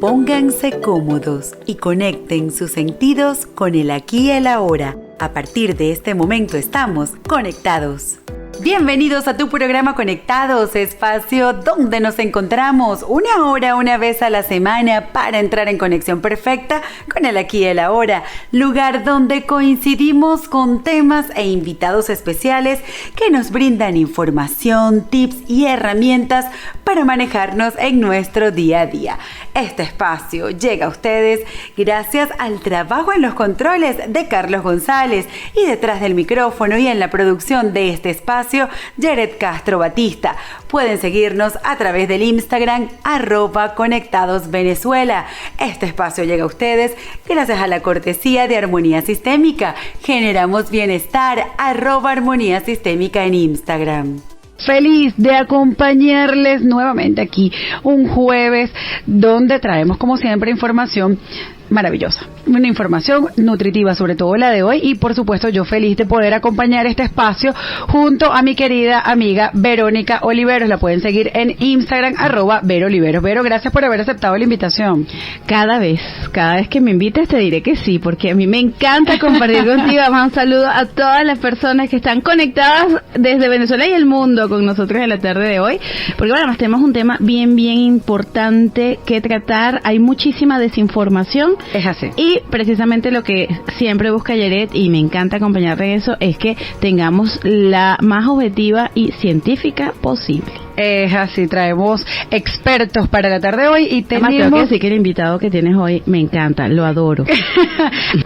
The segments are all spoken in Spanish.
Pónganse cómodos y conecten sus sentidos con el aquí y el ahora. A partir de este momento estamos conectados. Bienvenidos a tu programa Conectados, espacio donde nos encontramos una hora, una vez a la semana para entrar en conexión perfecta con el aquí y el ahora, lugar donde coincidimos con temas e invitados especiales que nos brindan información, tips y herramientas para manejarnos en nuestro día a día. Este espacio llega a ustedes gracias al trabajo en los controles de Carlos González y detrás del micrófono y en la producción de este espacio Jared Castro Batista. Pueden seguirnos a través del Instagram @conectadosvenezuela. Este espacio llega a ustedes gracias a la cortesía de Armonía Sistémica. Generamos bienestar @Armonía Sistémica en Instagram. Feliz de acompañarles nuevamente aquí un jueves donde traemos como siempre información maravillosa, una información nutritiva, sobre todo la de hoy, y por supuesto yo feliz de poder acompañar este espacio junto a mi querida amiga Verónica Oliveros. La pueden seguir en Instagram @VeroOliveros. Vero, gracias por haber aceptado la invitación. Cada vez que me invites te diré que sí, porque a mí me encanta compartir contigo. Un saludo a todas las personas que están conectadas desde Venezuela y el mundo con nosotros en la tarde de hoy, porque bueno, además tenemos un tema bien importante que tratar. Hay muchísima desinformación. Es así. Y precisamente lo que siempre busca Yaret, y me encanta acompañar de eso, es que tengamos la más objetiva y científica posible. Es así, traemos expertos para la tarde de hoy y tenemos... Además, tengo que decir que el invitado que tienes hoy me encanta, lo adoro.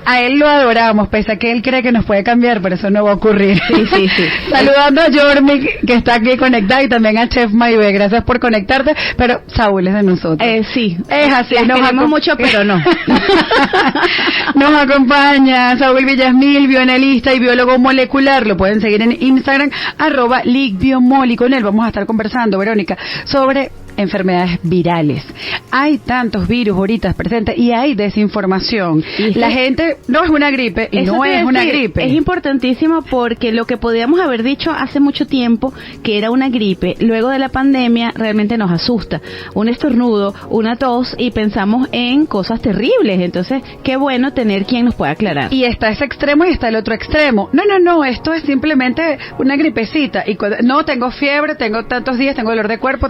A él lo adoramos, pese a que él cree que nos puede cambiar, pero eso no va a ocurrir. Sí. Saludando a Jormi, que está aquí conectada, y también a Chef Maybe. Gracias por conectarte, pero Saúl es de nosotros. Sí. Es así. Nos queremos mucho, pero no. Nos acompaña Saúl Villasmil, bioanalista y biólogo molecular. Lo pueden seguir en Instagram @LigBiomol, y con él vamos a estar conversando, Verónica, sobre enfermedades virales. Hay tantos virus ahorita presentes y hay desinformación. La gente no es una gripe y no es una gripe. Es importantísimo porque lo que podíamos haber dicho hace mucho tiempo que era una gripe, luego de la pandemia realmente nos asusta. Un estornudo, una tos y pensamos en cosas terribles. Entonces, qué bueno tener quien nos pueda aclarar. Y está ese extremo y está el otro extremo. No, esto es simplemente una gripecita. Y no, tengo fiebre, tengo tantos días, tengo dolor de cuerpo,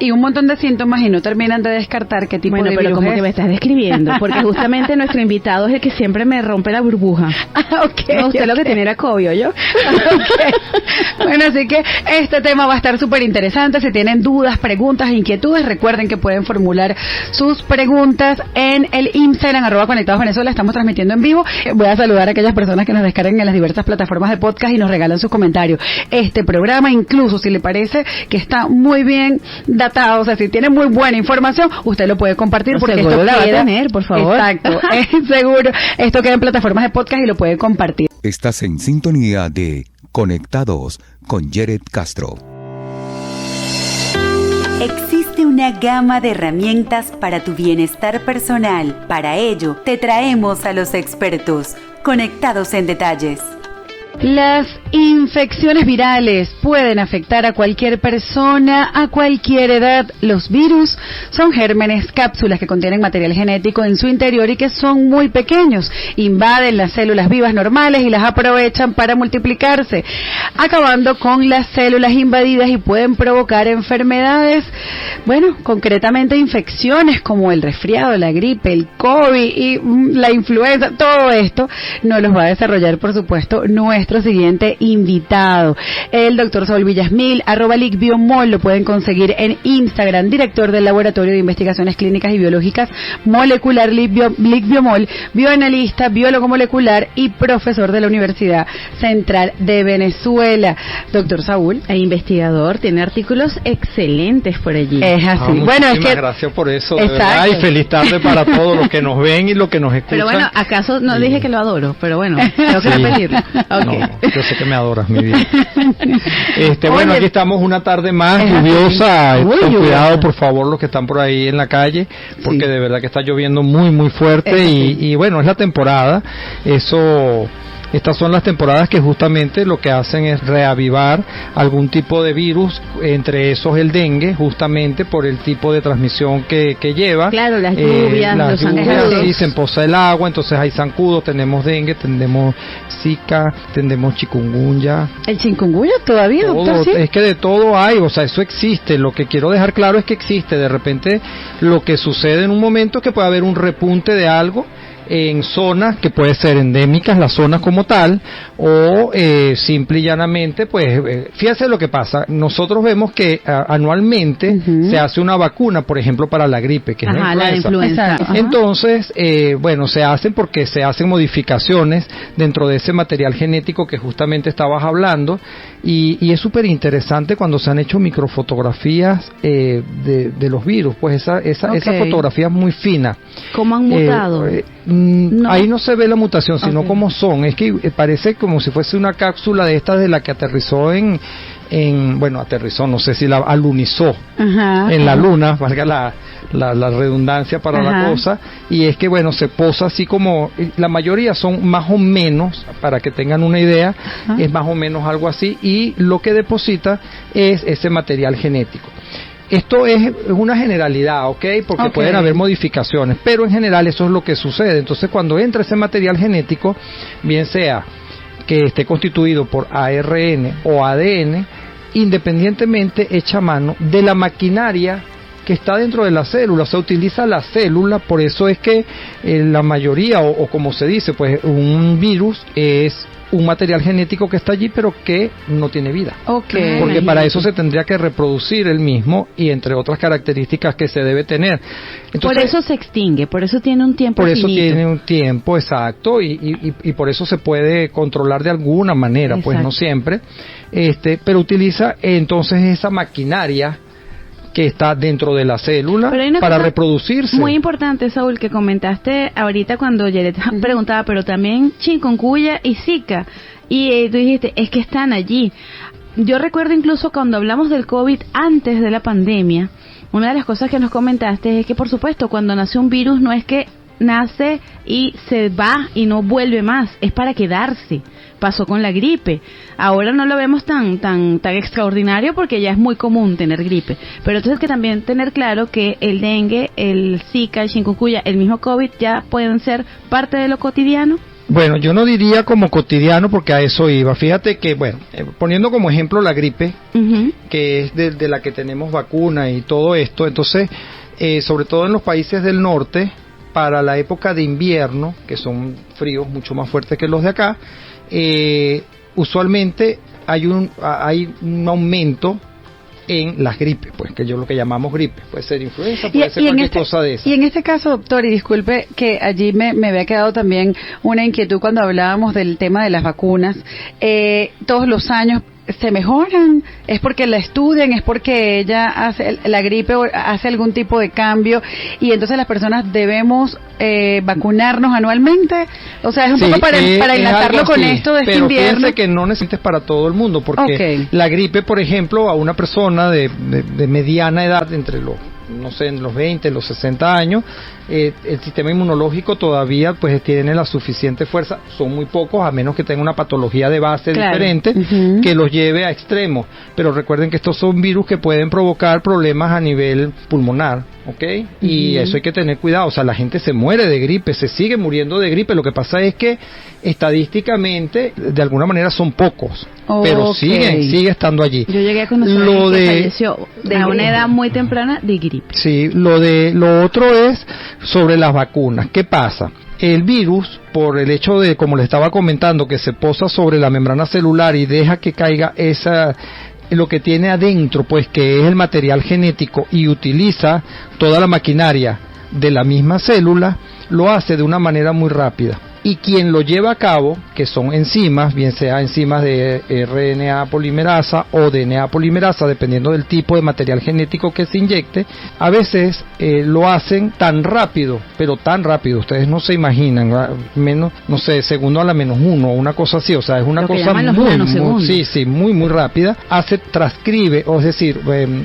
y un montón de síntomas, y no terminan de descartar qué tipo de virus pero como es. que me estás describiendo, porque justamente nuestro invitado es el que siempre me rompe la burbuja. Usted lo que tiene era COVID, ¿yo? Bueno, así que este tema va a estar súper interesante. Si tienen dudas, preguntas, inquietudes, recuerden que pueden formular sus preguntas en el Instagram @ConectadosVenezuela. Estamos transmitiendo en vivo. Voy a saludar a aquellas personas que nos descargan en las diversas plataformas de podcast y nos regalan sus comentarios. Este programa, incluso si le parece que está muy bien datado, o sea, si tiene muy buena información, usted lo puede compartir, porque seguro esto la va a queda, tener, por favor. Exacto, es seguro. Esto queda en plataformas de podcast y lo puede compartir. Estás en sintonía de Conectados con Jared Castro. Existe una gama de herramientas para tu bienestar personal. Para ello, te traemos a los expertos, conectados en detalles. Las infecciones virales pueden afectar a cualquier persona, a cualquier edad. Los virus son gérmenes, cápsulas que contienen material genético en su interior y que son muy pequeños. Invaden las células vivas normales y las aprovechan para multiplicarse, acabando con las células invadidas, y pueden provocar enfermedades, concretamente infecciones como el resfriado, la gripe, el COVID y la influenza. Todo esto nos los va a desarrollar, por supuesto, nuestro siguiente invitado, el doctor Saúl Villasmil, @LigBiomol. Lo pueden conseguir en Instagram, director del Laboratorio de Investigaciones Clínicas y Biológicas Molecular LigBiomol, bioanalista, biólogo molecular y profesor de la Universidad Central de Venezuela. Doctor Saúl. E investigador, tiene artículos excelentes por allí. Es así. Muchísimas gracias por eso, de verdad, y feliz tarde para todos los que nos ven y los que nos escuchan. Pero bueno, ¿acaso no dije que lo adoro? Pero bueno, tengo que repetirlo. Okay. No, yo sé que me adoras, mi vida. Aquí estamos una tarde más lluviosa. Con cuidado, por favor, los que están por ahí en la calle, porque de verdad que está lloviendo muy fuerte, y bueno, es la temporada. Eso Estas son las temporadas que justamente lo que hacen es reavivar algún tipo de virus, entre esos el dengue, justamente por el tipo de transmisión que lleva. Claro, las lluvias, los zancudos. Sí, se empoza el agua, entonces hay zancudos, tenemos dengue, tenemos Zika, tenemos chikungunya. ¿El chikungunya todavía, doctor? ¿Sí? Es que de todo hay, o sea, eso existe. Lo que quiero dejar claro es que existe. De repente lo que sucede en un momento es que puede haber un repunte de algo en zonas que puede ser endémicas, las zonas como tal, o simple y llanamente, pues, fíjese lo que pasa. Nosotros vemos que anualmente se hace una vacuna, por ejemplo, para la gripe, que es la influenza. Entonces, bueno, se hacen porque se hacen modificaciones dentro de ese material genético que justamente estabas hablando, y es súper interesante cuando se han hecho microfotografías de los virus, pues esa fotografía es muy fina. ¿Cómo han mutado? No. Ahí no se ve la mutación, sino cómo son. Es que parece como si fuese una cápsula de estas de la que aterrizó aterrizó, no sé si la alunizó en la luna, valga la redundancia para la cosa, y es que bueno, se posa así como, la mayoría son más o menos, para que tengan una idea, es más o menos algo así, y lo que deposita es ese material genético. Esto es una generalidad, ¿ok? Porque pueden haber modificaciones, pero en general eso es lo que sucede. Entonces, cuando entra ese material genético, bien sea que esté constituido por ARN o ADN, independientemente echa mano de la maquinaria que está dentro de la célula, o sea, utiliza la célula. Por eso es que la mayoría, o como se dice, pues un virus es un material genético que está allí, pero que no tiene vida. Porque para eso se tendría que reproducir el mismo, y entre otras características que se debe tener. Entonces, por eso se extingue, por eso tiene un tiempo finito. Por eso tiene un tiempo, exacto, y por eso se puede controlar de alguna manera, pues no siempre, pero utiliza entonces esa maquinaria que está dentro de la célula para reproducirse. Muy importante, Saúl, que comentaste ahorita cuando Jared preguntaba, pero también chikungunya y Zika, y tú dijiste, es que están allí. Yo recuerdo incluso cuando hablamos del COVID antes de la pandemia, una de las cosas que nos comentaste es que, por supuesto, cuando nace un virus no es que nace y se va y no vuelve más, es para quedarse. Pasó con la gripe. Ahora no lo vemos tan extraordinario porque ya es muy común tener gripe. Pero entonces que también tener claro que el dengue, el Zika, el chikungunya, el mismo COVID ya pueden ser parte de lo cotidiano. Bueno, yo no diría como cotidiano porque a eso iba. Fíjate que, bueno, poniendo como ejemplo la gripe, que es de la que tenemos vacuna y todo esto, entonces, sobre todo en los países del norte, para la época de invierno, que son fríos mucho más fuertes que los de acá, usualmente hay un aumento en las gripes, pues, que yo lo que llamamos gripe, puede ser influenza, puede ser cualquier cosa de eso. Y en este caso, doctor, y disculpe que allí me había quedado también una inquietud cuando hablábamos del tema de las vacunas, todos los años se mejoran, es porque la estudian, es porque ella hace la gripe o hace algún tipo de cambio, y entonces las personas debemos vacunarnos anualmente, o sea, es un poco para enlazarlo con esto de este invierno. Pero fíjense que no necesites para todo el mundo, porque la gripe, por ejemplo, a una persona de mediana edad, entre los, no sé, en los 20, los 60 años, el sistema inmunológico todavía pues tiene la suficiente fuerza, son muy pocos, a menos que tenga una patología de base diferente, que los lleve a extremos, pero recuerden que estos son virus que pueden provocar problemas a nivel pulmonar, ¿ok? Y eso hay que tener cuidado, o sea, la gente se muere de gripe, se sigue muriendo de gripe, lo que pasa es que estadísticamente, de alguna manera son pocos, pero sigue estando allí. Yo llegué a conocer a alguien que falleció de una edad muy temprana de gripe. Sí, lo otro es sobre las vacunas. ¿Qué pasa? El virus, por el hecho de, como le estaba comentando, que se posa sobre la membrana celular y deja que caiga lo que tiene adentro, pues que es el material genético, y utiliza toda la maquinaria de la misma célula, lo hace de una manera muy rápida. Y quien lo lleva a cabo, que son enzimas, bien sea enzimas de RNA polimerasa o DNA polimerasa, dependiendo del tipo de material genético que se inyecte, a veces lo hacen tan rápido, pero tan rápido, ustedes no se imaginan, menos, no sé, segundo a la -1, una cosa así, o sea, es una cosa muy rápida, transcribe, o es decir,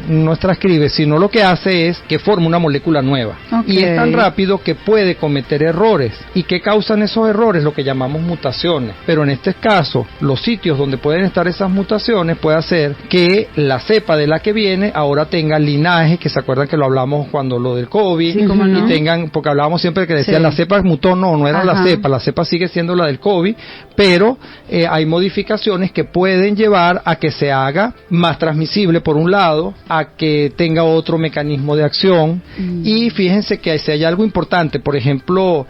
no es transcribe, sino lo que hace es que forma una molécula nueva, y es tan rápido que puede cometer errores. ¿Y qué causan esos errores, lo que llamamos mutaciones. Pero en este caso, los sitios donde pueden estar esas mutaciones puede hacer que la cepa de la que viene ahora tenga linaje, que se acuerdan que lo hablamos cuando lo del COVID, sí, ¿cómo no? Y tengan, porque hablábamos siempre que decían la cepa mutó, no era la cepa sigue siendo la del COVID, pero hay modificaciones que pueden llevar a que se haga más transmisible por un lado, a que tenga otro mecanismo de acción, y fíjense que si hay algo importante, por ejemplo,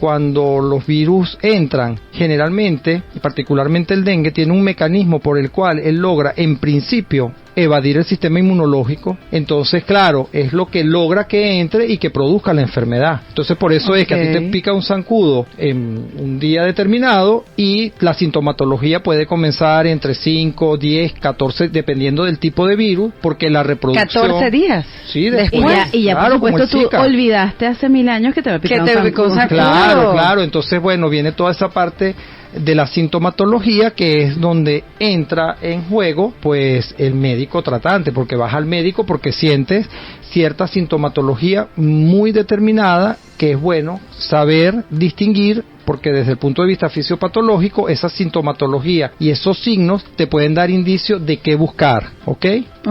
cuando los virus entran, generalmente, y particularmente el dengue, tiene un mecanismo por el cual él logra, en principio, evadir el sistema inmunológico. Entonces, claro, es lo que logra que entre y que produzca la enfermedad. Entonces, por eso es que a ti te pica un zancudo en un día determinado y la sintomatología puede comenzar entre 5, 10, 14, dependiendo del tipo de virus, porque la reproducción... 14 días. Sí, después. Y ya claro, por supuesto, tú olvidaste hace 1000 años que te había picado un zancudo. Claro. Entonces, bueno, viene toda esa parte de la sintomatología, que es donde entra en juego pues el médico tratante, porque vas al médico porque sientes cierta sintomatología muy determinada, que es bueno saber distinguir, porque desde el punto de vista fisiopatológico esa sintomatología y esos signos te pueden dar indicio de qué buscar, ¿ok?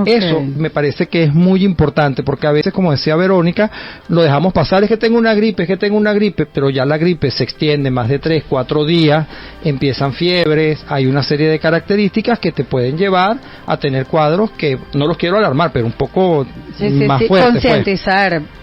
Eso me parece que es muy importante, porque a veces, como decía Verónica, lo dejamos pasar, es que tengo una gripe, pero ya la gripe se extiende más de 3, 4 días, empiezan fiebres, hay una serie de características que te pueden llevar a tener cuadros que no los quiero alarmar, pero un poco más fuertes.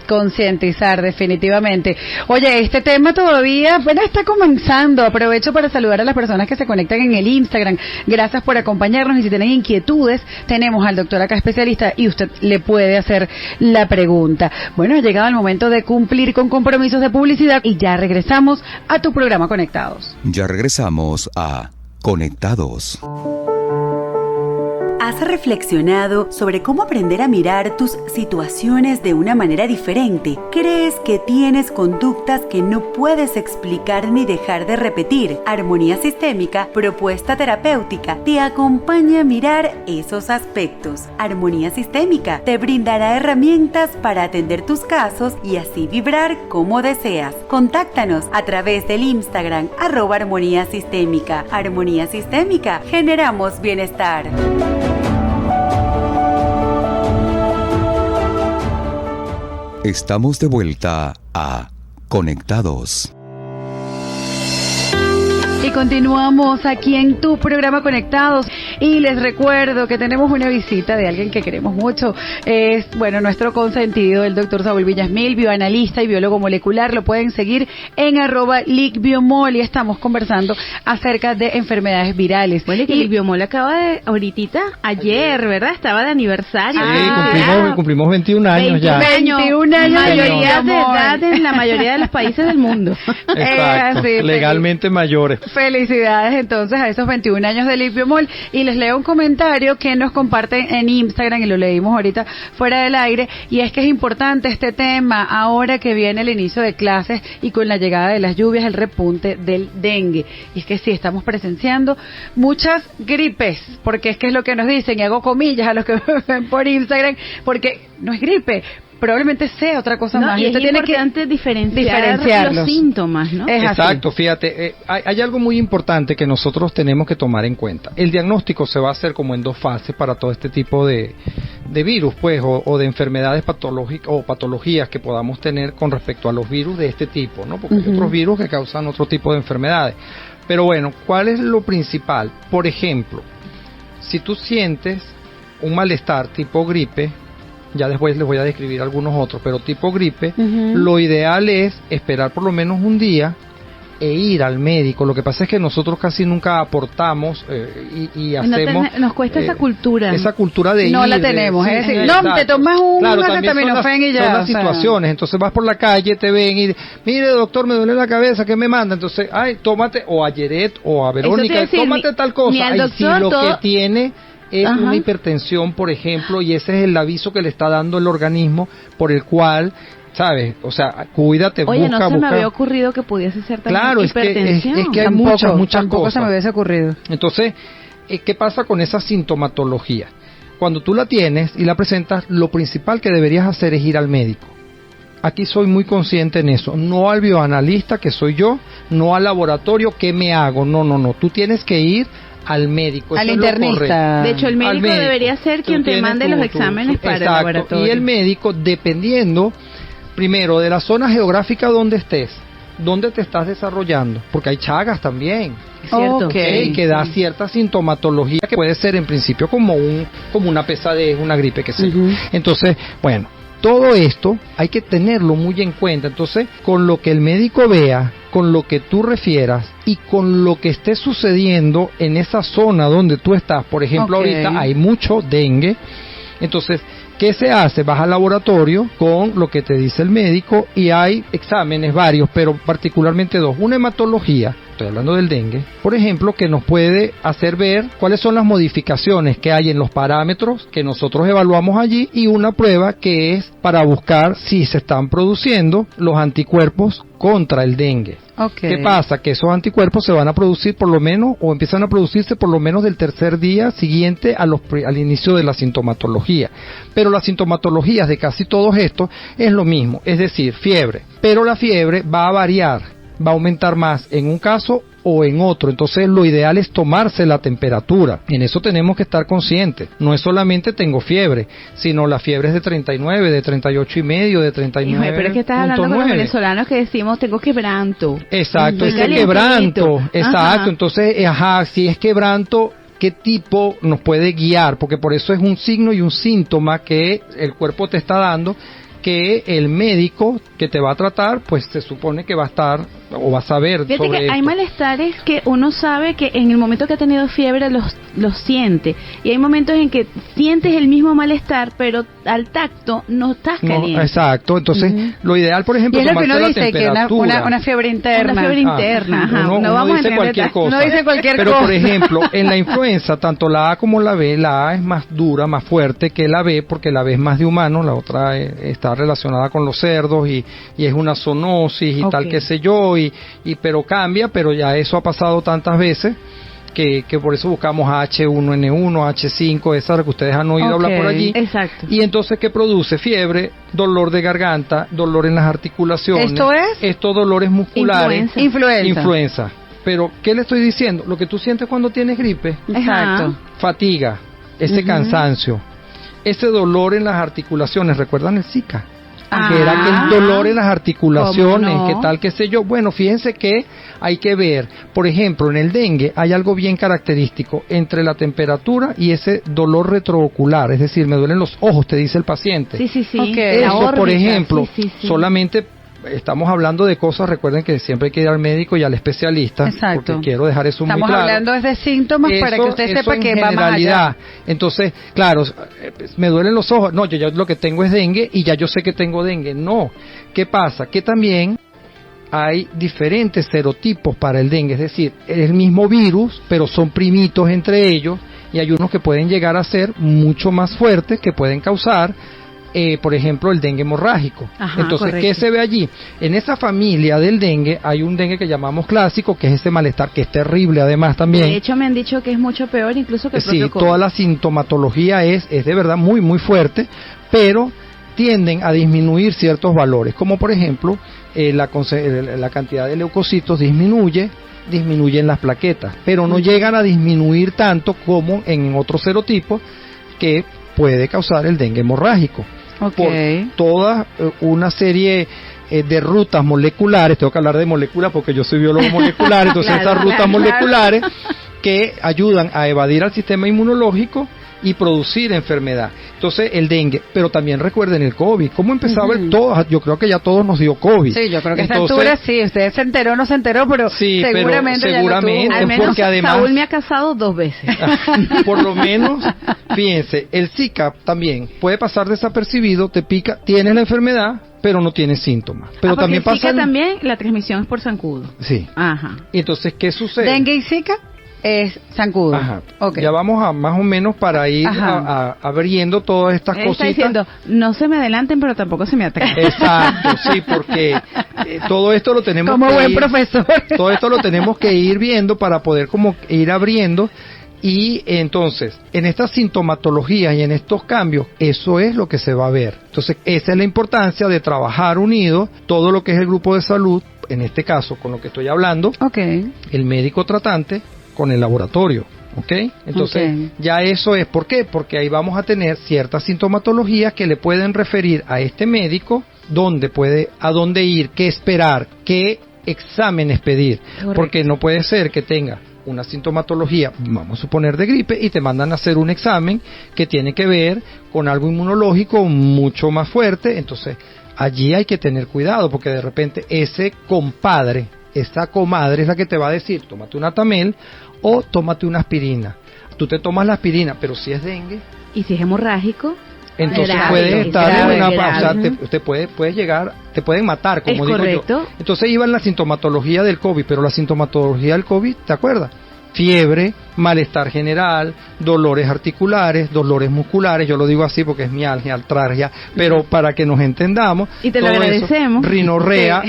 Concientizar definitivamente. Oye, este tema todavía está comenzando. Aprovecho para saludar a las personas que se conectan en el Instagram. Gracias por acompañarnos, y si tienen inquietudes, tenemos al doctor acá especialista y usted le puede hacer la pregunta. Bueno, ha llegado el momento de cumplir con compromisos de publicidad y ya regresamos a tu programa Conectados. Ya regresamos a Conectados. ¿Has reflexionado sobre cómo aprender a mirar tus situaciones de una manera diferente? ¿Crees que tienes conductas que no puedes explicar ni dejar de repetir? Armonía Sistémica, propuesta terapéutica, te acompaña a mirar esos aspectos. Armonía Sistémica te brindará herramientas para atender tus casos y así vibrar como deseas. Contáctanos a través del Instagram @Armonía Sistémica. Armonía Sistémica, generamos bienestar. Estamos de vuelta a Conectados. Y continuamos aquí en tu programa Conectados, y les recuerdo que tenemos una visita de alguien que queremos mucho. Es, nuestro consentido, el doctor Saúl Villasmil, bioanalista y biólogo molecular. Lo pueden seguir en @LicBiomol, y estamos conversando acerca de enfermedades virales. Bueno, y que LicBiomol acaba de, ayer, ¿verdad? Estaba de aniversario. Sí, cumplimos 21 años ya. 21 años. Mayoría de edad en la mayoría de los países del mundo. Exacto, legalmente mayores. Felicidades entonces a esos 21 años de LicBiomol, y les leo un comentario que nos comparten en Instagram, y lo leímos ahorita fuera del aire, y es que es importante este tema ahora que viene el inicio de clases y con la llegada de las lluvias, el repunte del dengue. Y es que sí, estamos presenciando muchas gripes, porque es que es lo que nos dicen, y hago comillas a los que me ven por Instagram, porque no es gripe, probablemente sea otra cosa más. Y es importante diferenciar los síntomas, ¿no? Exacto, fíjate, hay algo muy importante que nosotros tenemos que tomar en cuenta. El diagnóstico se va a hacer como en 2 fases para todo este tipo de virus, pues, o de enfermedades patológicas o patologías que podamos tener con respecto a los virus de este tipo, ¿no? Porque hay otros virus que causan otro tipo de enfermedades. Pero bueno, ¿cuál es lo principal? Por ejemplo, si tú sientes un malestar tipo gripe, ya después les voy a describir algunos otros, pero tipo gripe, lo ideal es esperar por lo menos un día e ir al médico. Lo que pasa es que nosotros casi nunca aportamos y hacemos... nos cuesta esa cultura. Esa cultura de ir. No la tenemos, es decir, no, te tomas un acetaminofén y ya. Son las situaciones, entonces vas por la calle, te ven y mire doctor, me duele la cabeza, ¿qué me manda? Entonces, tómate, o a Yeret o a Verónica, tómate tal cosa. Ni al doctor, si lo que tiene es una hipertensión, por ejemplo, y ese es el aviso que le está dando el organismo por el cual, ¿sabes? O sea, cuídate, Oye, busca. no se me había ocurrido que pudiese ser también hipertensión. Es que hay muchas cosas. Se me hubiese ocurrido. Entonces, ¿qué pasa con esa sintomatología? Cuando tú la tienes y la presentas, lo principal que deberías hacer es ir al médico. aquí soy muy consciente en eso, no al bioanalista que soy yo, no al laboratorio que me hago, no, tú tienes que ir al médico, al internista. De hecho, el médico debería ser quien te mande los exámenes para el laboratorio. Y el médico, dependiendo, primero, de la zona geográfica donde estés, dónde te estás desarrollando, porque hay chagas también. Cierto. Que da cierta sintomatología que puede ser en principio como una pesadez, una gripe, que sé yo. Entonces, bueno, todo esto hay que tenerlo muy en cuenta. Entonces, con lo que el médico vea, con lo que tú refieras y con lo que esté sucediendo en esa zona donde tú estás, por ejemplo, ahorita hay mucho dengue, entonces, ¿qué se hace? Vas al laboratorio con lo que te dice el médico y hay exámenes varios, pero particularmente dos. Una hematología, estoy hablando del dengue, por ejemplo, que nos puede hacer ver cuáles son las modificaciones que hay en los parámetros que nosotros evaluamos allí, y una prueba que es para buscar si se están produciendo los anticuerpos contra el dengue. ¿Qué pasa? Que esos anticuerpos se van a producir por lo menos, o empiezan a producirse por lo menos del tercer día siguiente al inicio de la sintomatología. Pero las sintomatologías de casi todos estos es lo mismo, es decir, fiebre. Pero la fiebre va a variar, va a aumentar más en un caso o en otro. Entonces lo ideal es tomarse la temperatura. En eso tenemos que estar conscientes. No es solamente tengo fiebre, sino la fiebre es de 39, de 38 y medio, de 39. Pero es que estás hablando con los venezolanos que decimos tengo quebranto. Exacto, ese quebranto. Exacto, entonces, si es quebranto, ¿qué tipo nos puede guiar? Porque por eso es un signo y un síntoma que el cuerpo te está dando, que el médico que te va a tratar, pues se supone que va a estar o va a saber. Fíjate sobre que esto. hay malestares que uno sabe que en el momento que ha tenido fiebre los siente, y hay momentos en que sientes el mismo malestar, pero al tacto no estás caliente. Exacto, entonces lo ideal, por ejemplo, y es lo que uno dice, que una una fiebre interna. Una fiebre interna, uno dice cualquier cosa. No dice cualquier pero cosa. Por ejemplo, en la influenza, tanto la A como la B, la A es más dura, más fuerte que la B, porque la B es más de humano, la otra está relacionada con los cerdos y es una zoonosis y tal, qué sé yo, pero cambia, pero ya eso ha pasado tantas veces que por eso buscamos H1N1, H5, esa que ustedes han oído hablar por allí. Exacto. Y entonces, ¿qué produce? Fiebre, dolor de garganta, dolor en las articulaciones. ¿Esto es? Estos dolores musculares. Influenza. Pero, ¿qué le estoy diciendo? Lo que tú sientes cuando tienes gripe. Exacto. Fatiga, ese cansancio, ese dolor en las articulaciones. ¿Recuerdan el Zika? Que era aquel dolor en las articulaciones, ¿Cómo no? que tal, qué sé yo. Bueno, fíjense que hay que ver, por ejemplo, en el dengue hay algo bien característico entre la temperatura y ese dolor retroocular, es decir, me duelen los ojos, te dice el paciente. Sí. Eso, por ejemplo, sí. solamente estamos hablando de cosas, recuerden que siempre hay que ir al médico y al especialista. Exacto. Porque quiero dejar eso Estamos muy claro. hablando de síntomas para que usted sepa que va más allá. Entonces, claro, me duelen los ojos. No, yo ya lo que tengo es dengue y ya yo sé que tengo dengue. No. ¿Qué pasa? Que también hay diferentes serotipos para el dengue. Es decir, es el mismo virus, pero son primitos entre ellos, y hay unos que pueden llegar a ser mucho más fuertes, que pueden causar por ejemplo, el dengue hemorrágico. Entonces, correcto. ¿Qué se ve allí? En esa familia del dengue hay un dengue que llamamos clásico, que es ese malestar, que es terrible además también. De hecho, me han dicho que es mucho peor incluso que el propio COVID. Toda la sintomatología es de verdad muy, muy fuerte, pero tienden a disminuir ciertos valores, como por ejemplo, la cantidad de leucocitos disminuyen las plaquetas, pero no llegan a disminuir tanto como en otros serotipos que puede causar el dengue hemorrágico. Por toda una serie de rutas moleculares, tengo que hablar de moléculas porque yo soy biólogo molecular, entonces esas rutas moleculares que ayudan a evadir al sistema inmunológico y producir enfermedad. Entonces el dengue, pero también recuerden el COVID, ¿cómo empezaba yo creo que ya todos nos dio COVID. Sí, yo creo que a esta altura sí, usted se enteró o no se enteró, pero seguramente ya lo tuvo. Al menos porque además, Saúl me ha casado 2 veces. Por lo menos, fíjense, el Zika también puede pasar desapercibido, te pica, tienes la enfermedad, pero no tienes síntomas. Pero también pasa. Zika también, la transmisión es por zancudo. Sí. Ajá. Y entonces, ¿qué sucede? Dengue y Zika es zancudo. Ajá. Ya vamos a más o menos para ir abriendo todas estas cositas. Está diciendo, no se me adelanten, pero tampoco se me atrasen. Exacto, sí, porque todo esto lo tenemos como buen profesor. Todo esto lo tenemos que ir viendo para poder como ir abriendo. Y entonces, en estas sintomatologías y en estos cambios, eso es lo que se va a ver. Entonces, esa es la importancia de trabajar unidos, todo lo que es el grupo de salud, en este caso, con lo que estoy hablando, el médico tratante con el laboratorio. Entonces, ya eso es, ¿por qué? Porque ahí vamos a tener ciertas sintomatologías que le pueden referir a este médico, a dónde ir, qué esperar, qué exámenes pedir. Correcto. Porque no puede ser que tenga una sintomatología, vamos a suponer de gripe, y te mandan a hacer un examen que tiene que ver con algo inmunológico mucho más fuerte. Entonces, allí hay que tener cuidado, porque de repente ese compadre, esa comadre es la que te va a decir, tómate una Tamel o tómate una aspirina. Tú te tomas la aspirina, pero si es dengue... ¿Y si es hemorrágico? Entonces puedes estar en una... te puedes llegar, te pueden matar, como digo yo. Entonces iba en la sintomatología del COVID, pero la sintomatología del COVID, ¿te acuerdas? Fiebre, malestar general, dolores articulares, dolores musculares, yo lo digo así porque es mialgia, artralgia, pero para que nos entendamos, y te lo agradecemos. Rinorrea,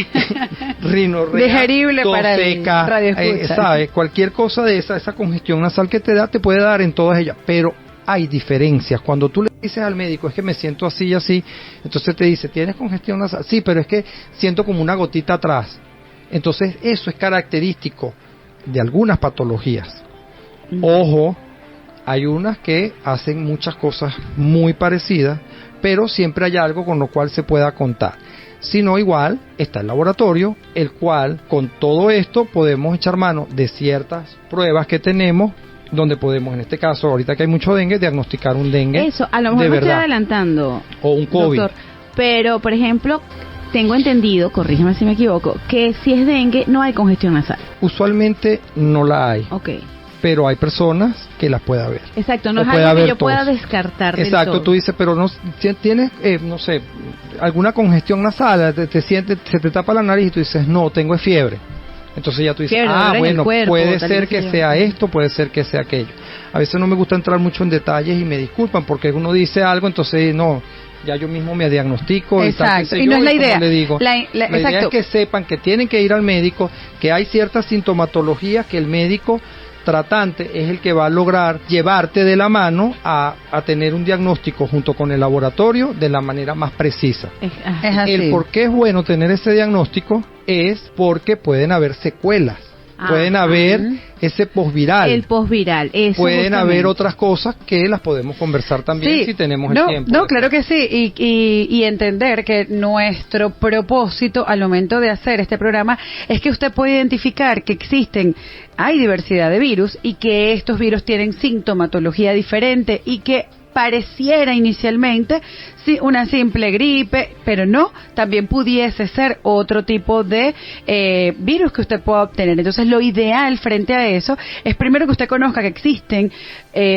digerible para seca, el radioescucha. ¿sabes? Cualquier cosa de esa congestión nasal que te da, te puede dar en todas ellas, pero hay diferencias. Cuando tú le dices al médico, es que me siento así y así, entonces te dice, ¿tienes congestión nasal? Sí, pero es que siento como una gotita atrás. Entonces eso es característico de algunas patologías. Ojo, hay unas que hacen muchas cosas muy parecidas, pero siempre hay algo con lo cual se pueda contar. Si no, igual está el laboratorio, el cual con todo esto podemos echar mano de ciertas pruebas que tenemos, donde podemos, en este caso, ahorita que hay mucho dengue, diagnosticar un dengue. Eso, a lo mejor me estoy adelantando. O un COVID. Doctor, pero, por ejemplo, tengo entendido, corrígeme si me equivoco, que si es dengue no hay congestión nasal. Usualmente no la hay. Pero hay personas que las puede haber. Exacto, no es algo que yo pueda descartar del Exacto, todo. Tú dices, pero no tienes, no sé, alguna congestión nasal, te sientes, se te tapa la nariz y tú dices, no, tengo fiebre. Entonces ya tú dices, bueno, cuerpo, puede ser que sea esto, puede ser que sea aquello. A veces no me gusta entrar mucho en detalles y me disculpan porque uno dice algo, entonces no, ya yo mismo me diagnostico. Exacto, y no es la idea. Le digo, la idea es que sepan que tienen que ir al médico, que hay ciertas sintomatologías que el médico tratante es el que va a lograr llevarte de la mano a tener un diagnóstico junto con el laboratorio de la manera más precisa. Es así. El por qué es bueno tener ese diagnóstico es porque pueden haber secuelas. Pueden haber ese posviral. El posviral, eso. Pueden haber otras cosas que las podemos conversar también si tenemos el tiempo. No, claro que sí. Y entender que nuestro propósito al momento de hacer este programa es que usted puede identificar que hay diversidad de virus y que estos virus tienen sintomatología diferente y que pareciera inicialmente una simple gripe, pero no, también pudiese ser otro tipo de virus que usted pueda obtener. Entonces lo ideal frente a eso es primero que usted conozca que existen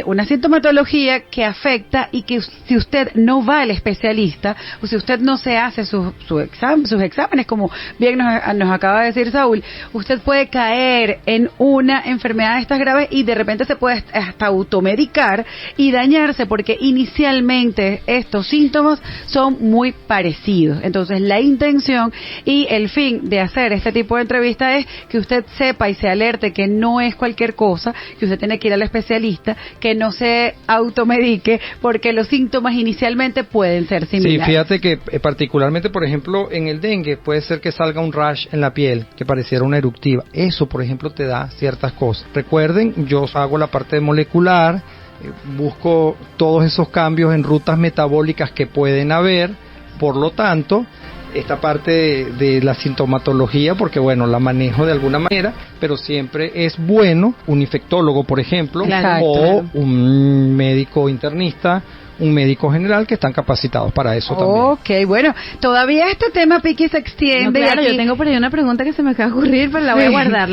una sintomatología que afecta y que si usted no va al especialista o si usted no se hace sus exámenes, como bien nos acaba de decir Saúl, usted puede caer en una enfermedad de estas graves y de repente se puede hasta automedicar y dañarse porque inicialmente estos síntomas son muy parecidos. Entonces la intención y el fin de hacer este tipo de entrevista es que usted sepa y se alerte que no es cualquier cosa, que usted tiene que ir al especialista, que no se automedique porque los síntomas inicialmente pueden ser similares. Sí, fíjate que particularmente, por ejemplo, en el dengue puede ser que salga un rash en la piel que pareciera una eruptiva. Eso, por ejemplo, te da ciertas cosas. Recuerden, yo hago la parte molecular, busco todos esos cambios en rutas metabólicas que pueden haber, por lo tanto esta parte de la sintomatología, porque bueno, la manejo de alguna manera, pero siempre es bueno un infectólogo, por ejemplo, o un médico internista, un médico general que están capacitados para eso también. Ok, bueno, todavía este tema, Piqui, se extiende. No, claro, yo tengo por ahí una pregunta que se me acaba de ocurrir, pero la voy a guardar,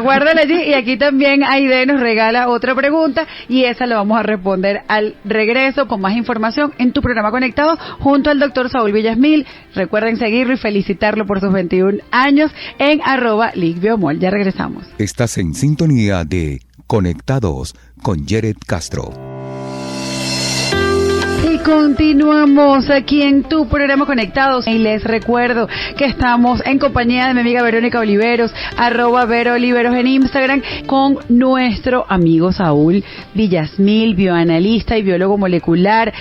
Guárdala allí. Y aquí también Aide nos regala otra pregunta y esa la vamos a responder al regreso con más información en tu programa Conectado junto al doctor Saúl Villasmil. Recuerden seguirlo y felicitarlo por sus 21 años en @LigBiomol. Ya regresamos. Estás en sintonía de Conectados con Jared Castro. Y continuamos aquí en tu programa Conectados. Y les recuerdo que estamos en compañía de mi amiga Verónica Oliveros, @VeroOliveros en Instagram, con nuestro amigo Saúl Villasmil, bioanalista y biólogo molecular,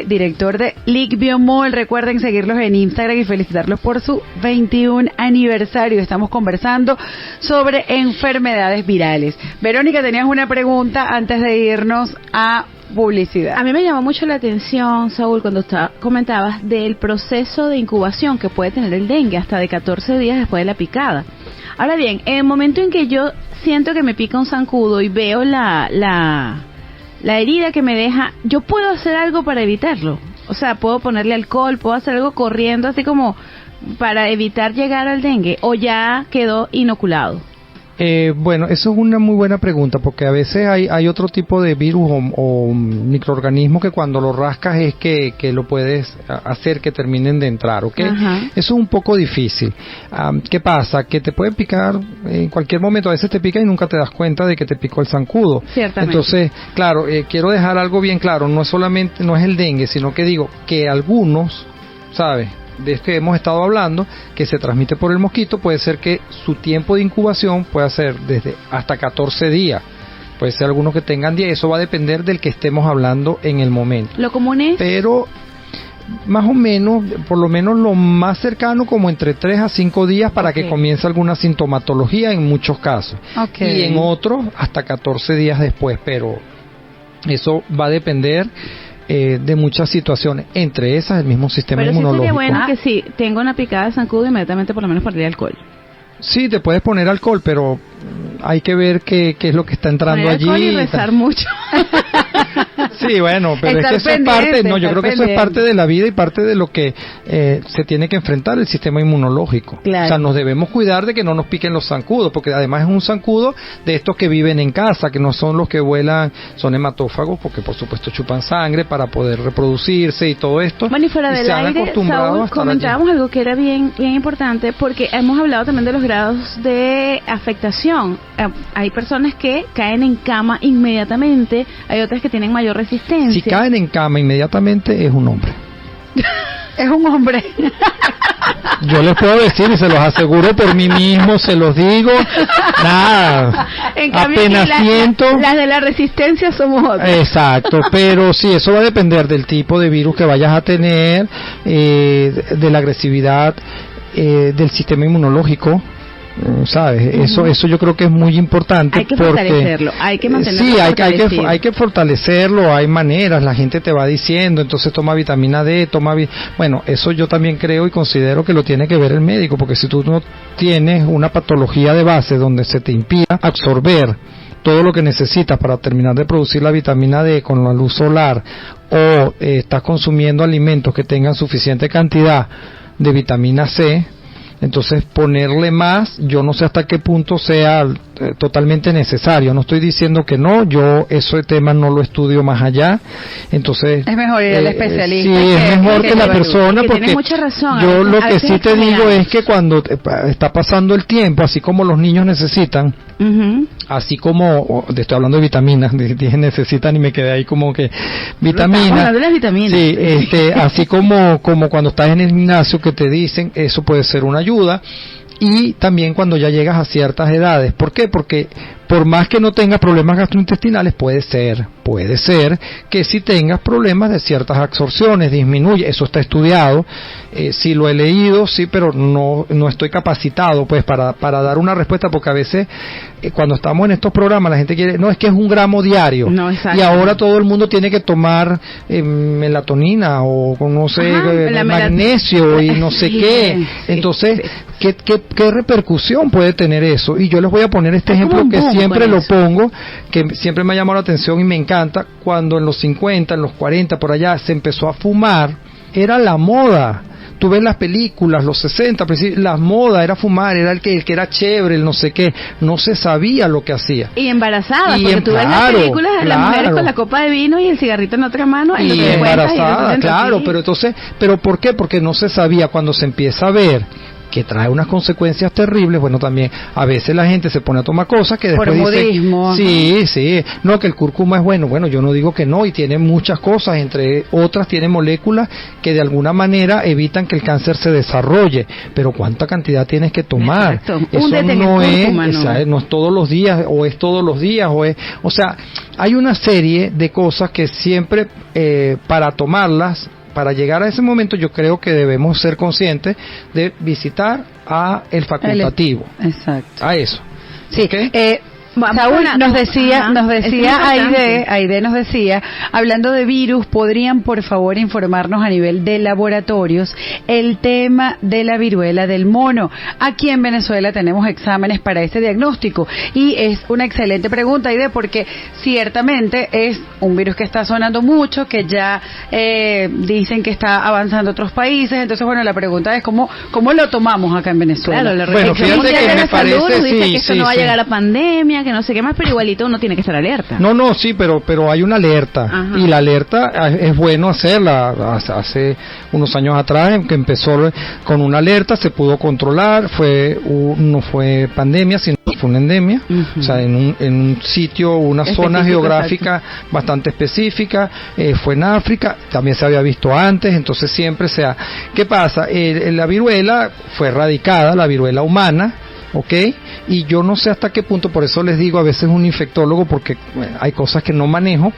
director de Lic Biomol. Recuerden seguirlos en Instagram y felicitarlos por su 21 aniversario. Estamos conversando sobre enfermedades virales. Verónica, tenías una pregunta antes de irnos a publicidad. A mí me llamó mucho la atención, Saúl, cuando comentabas del proceso de incubación que puede tener el dengue, hasta de 14 días después de la picada. Ahora bien, en el momento en que yo siento que me pica un zancudo y veo la herida que me deja, ¿yo puedo hacer algo para evitarlo? O sea, ¿puedo ponerle alcohol? ¿Puedo hacer algo corriendo así como para evitar llegar al dengue? ¿O ya quedó inoculado? Bueno, eso es una muy buena pregunta, porque a veces hay otro tipo de virus o microorganismo que cuando lo rascas es que lo puedes hacer que terminen de entrar, ¿ok? Ajá. Eso es un poco difícil. ¿Qué pasa? Que te pueden picar en cualquier momento, a veces te pica y nunca te das cuenta de que te picó el zancudo. Ciertamente. Entonces, claro, quiero dejar algo bien claro, no es el dengue, sino que digo que algunos, ¿sabes?, de esto que hemos estado hablando, que se transmite por el mosquito, puede ser que su tiempo de incubación pueda ser desde hasta 14 días. Puede ser algunos que tengan 10, eso va a depender del que estemos hablando en el momento. ¿Lo común es? Pero más o menos, por lo menos lo más cercano, como entre 3 a 5 días para que comience alguna sintomatología en muchos casos. Y en otros hasta 14 días después, pero eso va a depender de muchas situaciones, entre esas el mismo sistema inmunológico. Pero sí sería bueno que si tengo una picada de zancudo, inmediatamente por lo menos ponerle alcohol. Sí, te puedes poner alcohol, pero hay que ver qué es lo que está entrando allí. Alcohol y rezar mucho. Sí, bueno, pero es que eso es parte, yo creo que eso es parte de la vida y parte de lo que se tiene que enfrentar el sistema inmunológico. Claro. O sea, nos debemos cuidar de que no nos piquen los zancudos, porque además es un zancudo de estos que viven en casa, que no son los que vuelan, son hematófagos, porque por supuesto chupan sangre para poder reproducirse y todo esto. Bueno, y fuera del aire, Saúl, comentábamos algo que era bien importante, porque hemos hablado también de los grados de afectación. Hay personas que caen en cama inmediatamente, hay otras que tienen mayor resistencia. Si caen en cama inmediatamente, es un hombre. Es un hombre. Yo les puedo decir y se los aseguro por mí mismo, se los digo. Nada. En cambio, apenas siento. Las de la resistencia somos otras. Exacto, pero sí, eso va a depender del tipo de virus que vayas a tener, de la agresividad del sistema inmunológico. ¿Sabes? Eso yo creo que es muy importante. Hay que fortalecerlo, hay que mantenerlo. Sí, hay que fortalecerlo, hay maneras, la gente te va diciendo, entonces toma vitamina D, bueno, eso yo también creo y considero que lo tiene que ver el médico, porque si tú no tienes una patología de base donde se te impida absorber todo lo que necesitas para terminar de producir la vitamina D con la luz solar, o estás consumiendo alimentos que tengan suficiente cantidad de vitamina C, entonces ponerle más, yo no sé hasta qué punto sea totalmente necesario. No estoy diciendo que no, yo ese tema no lo estudio más allá. Entonces es mejor ir al especialista. Sí, es mejor que la persona, porque tiene mucha razón. Yo lo que sí te digo es que cuando está pasando el tiempo, así como los niños necesitan, así como estoy hablando de vitaminas, dije necesitan y me quedé ahí como que vitaminas. De las vitaminas. Sí, así como cuando estás en el gimnasio que te dicen, eso puede ser una ayuda. Y también cuando ya llegas a ciertas edades. ¿Por qué? Porque por más que no tengas problemas gastrointestinales, puede ser que si tengas problemas de ciertas absorciones, disminuye, eso está estudiado, sí lo he leído, sí, pero no estoy capacitado pues para dar una respuesta, porque a veces cuando estamos en estos programas la gente quiere, no, es que es 1 gramo diario, y ahora todo el mundo tiene que tomar melatonina o no sé, magnesio y no sé qué, entonces ¿qué repercusión puede tener eso? Y yo les voy a poner este ejemplo que siempre lo pongo, que siempre me ha llamado la atención y me encanta. Cuando en los 50, en los 40, por allá se empezó a fumar, era la moda. Tú ves las películas, los 60, la moda era fumar, era el que era chévere, el no sé qué, no se sabía lo que hacía. Y embarazadas, porque tú ves las películas de las mujeres con la copa de vino y el cigarrito en otra mano. Y embarazada, claro, pero ¿por qué? Porque no se sabía. Cuando se empieza a ver que trae unas consecuencias terribles. Bueno, también a veces la gente se pone a tomar cosas que después modismo, dice, sí, no, que el cúrcuma es bueno. Bueno, yo no digo que no, y tiene muchas cosas, entre otras tiene moléculas que de alguna manera evitan que el cáncer se desarrolle, pero ¿cuánta cantidad tienes que tomar? Exacto. Eso no es todos los días, o es todos los días, o sea, hay una serie de cosas que siempre para tomarlas, para llegar a ese momento, yo creo que debemos ser conscientes de visitar a el facultativo. Exacto. A eso. Sí. ¿Okay? Saúl nos decía Aide nos decía, hablando de virus, ¿podrían por favor informarnos a nivel de laboratorios el tema de la viruela del mono? Aquí en Venezuela tenemos exámenes para ese diagnóstico, y es una excelente pregunta, Aide, porque ciertamente es un virus que está sonando mucho, que ya dicen que está avanzando a otros países. Entonces, bueno, la pregunta es ¿cómo lo tomamos acá en Venezuela? Claro, bueno, fíjate que me parece, dice que esto no va a llegar a la pandemia, que no sé qué más, pero igualito uno tiene que estar alerta. No, sí, pero hay una alerta. Ajá. Y la alerta es bueno hacerla. Hace unos años atrás que empezó con una alerta, se pudo controlar, no fue pandemia, sino fue una endemia. Uh-huh. O sea, en un sitio, una zona geográfica bastante específica, fue en África, también se había visto antes, entonces siempre ¿qué pasa? La viruela fue erradicada, la viruela humana, ¿ok? Y yo no sé hasta qué punto, por eso les digo, a veces un infectólogo, porque hay cosas que no manejo.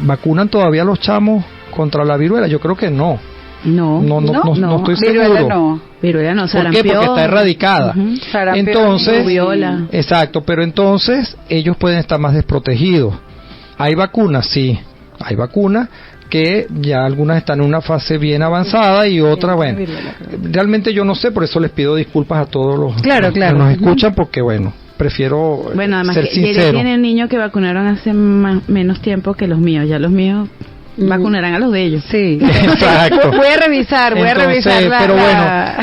¿Vacunan todavía a los chamos contra la viruela? Yo creo que no. No estoy seguro. Viruela no, ¿por qué? Porque está erradicada. Uh-huh. Entonces, exacto, pero entonces ellos pueden estar más desprotegidos. ¿Hay vacunas? Sí, hay vacunas, que ya algunas están en una fase bien avanzada y otras, bueno, realmente yo no sé, por eso les pido disculpas a todos los que nos escuchan, porque bueno, prefiero además ser sincero. Tiene un niño que vacunaron hace menos tiempo que los míos, ya los míos vacunarán a los de ellos. Sí, exacto. Voy a revisar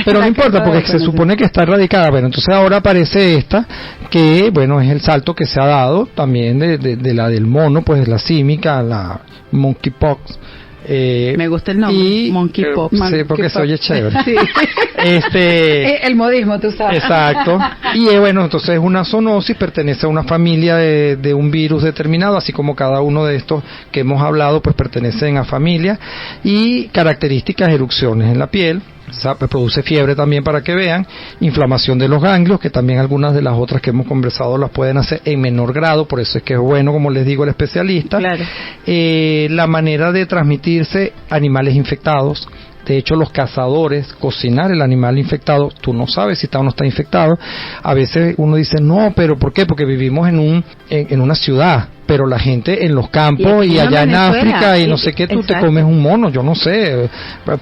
pero no importa, porque se supone que está erradicada. Bueno, entonces ahora aparece esta, que bueno, es el salto que se ha dado también de la del mono, pues la símica, la monkeypox. Me gusta el nombre, monkeypox. Sí, porque se oye chévere. Sí. El modismo, tú sabes. Exacto. Y bueno, entonces es una zoonosis, pertenece a una familia de un virus determinado, así como cada uno de estos que hemos hablado, pues pertenecen a familias, y características: erupciones en la piel, produce fiebre también, para que vean, inflamación de los ganglios, que también algunas de las otras que hemos conversado las pueden hacer en menor grado, por eso es que es bueno, como les digo, el especialista. Claro. La manera de transmitirse: animales infectados. De hecho, los cazadores, cocinar el animal infectado, tú no sabes si está o no está infectado. A veces uno dice, no, pero ¿por qué? Porque vivimos en una ciudad, pero la gente en los campos y allá en África y no sé qué, tú te comes un mono, yo no sé,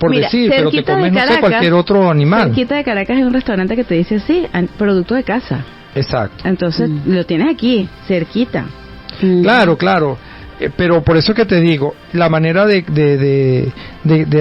decir, pero te comes, no sé, cualquier otro animal. Cerquita de Caracas hay un restaurante que te dice así, producto de casa. Exacto. Entonces, lo tienes aquí, cerquita. Claro. Pero por eso que te digo, la manera de